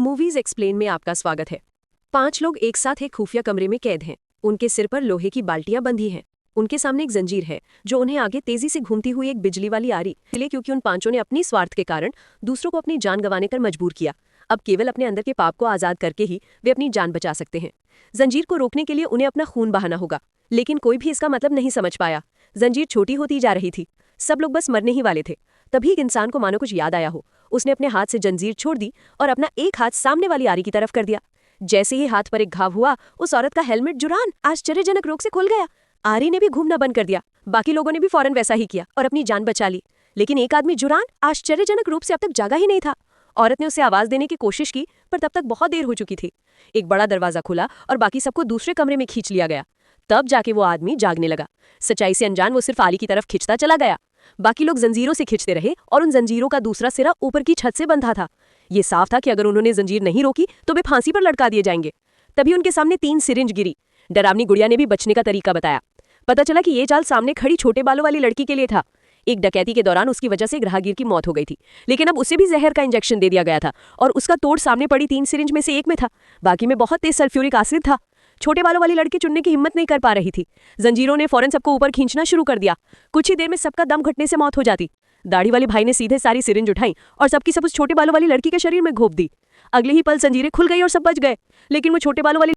Movies explain में आपका स्वागत है। 5 लोग एक साथ एक खुफिया कमरे में कैद हैं। उनके सिर पर लोहे की बाल्टियां बंधी हैं। उनके सामने एक जंजीर है जो उन्हें आगे तेजी से घूमती हुई एक बिजली वाली आ रही, इसलिए क्योंकि उन पांचों ने अपनी स्वार्थ के कारण दूसरों को अपनी जान गंवाने कर मजबूर किया। अब केवल अपने अंदर के पाप को आजाद करके ही वे अपनी जान बचा सकते हैं। जंजीर को रोकने के लिए उन्हें अपना खून बहाना होगा, लेकिन कोई भी इसका मतलब नहीं समझ पाया। जंजीर छोटी होती जा रही थी, सब लोग बस मरने ही वाले थे। तभी एक इंसान को मानो कुछ याद आया हो। उसने अपने हाथ से जंजीर छोड़ दी और अपना एक हाथ सामने वाली आरी की तरफ कर दिया। जैसे ही हाथ पर एक घाव हुआ, उस औरत का हेलमेट जुरान आश्चर्यजनक रोग से खुल गया। आरी ने भी घूमना बंद कर दिया। बाकी लोगों ने भी फौरन वैसा ही किया और अपनी जान बचा ली। लेकिन एक आदमी जुरान आश्चर्यजनक रूप से अब तक जागा ही नहीं था। औरत ने उसे आवाज देने की कोशिश की, पर तब तक बहुत देर हो चुकी थी। एक बड़ा दरवाजा खुला और बाकी सबको दूसरे कमरे में खींच लिया गया। तब जाके वो आदमी जागने लगा। सच्चाई से अनजान वो सिर्फ आरी की तरफ खिंचता चला गया। बाकी लोग जंजीरों से खींचते रहे और उन जंजीरों का दूसरा सिरा ऊपर की छत से बंधा था। ये साफ था कि अगर उन्होंने जंजीर नहीं रोकी तो वे फांसी पर लटका दिए जाएंगे। तभी उनके सामने 3 सिरिंज गिरी। डरावनी गुड़िया ने भी बचने का तरीका बताया। पता चला कि ये चाल सामने खड़ी छोटे बालों वाली लड़की के लिए था। एक डकैती के दौरान उसकी वजह से एक राहगीर की मौत हो गई थी, लेकिन अब उसे भी जहर का इंजेक्शन दे दिया गया था और उसका तोड़ सामने पड़ी 3 सिरिंज में से एक में था। बाकी में बहुत तेज सल्फ्यूरिक एसिड था। छोटे बालों वाली लड़की चुनने की हिम्मत नहीं कर पा रही थी। जंजीरों ने फौरन सबको ऊपर खींचना शुरू कर दिया। कुछ ही देर में सबका दम घटने से मौत हो जाती। दाढ़ी वाले भाई ने सीधे सारी सिरिंज उठाई और सबकी सब उस छोटे बालों वाली लड़की के शरीर में घोप दी। अगले ही पल जंजीरें खुल गई और सब बच गए, लेकिन वो छोटे बालों वाली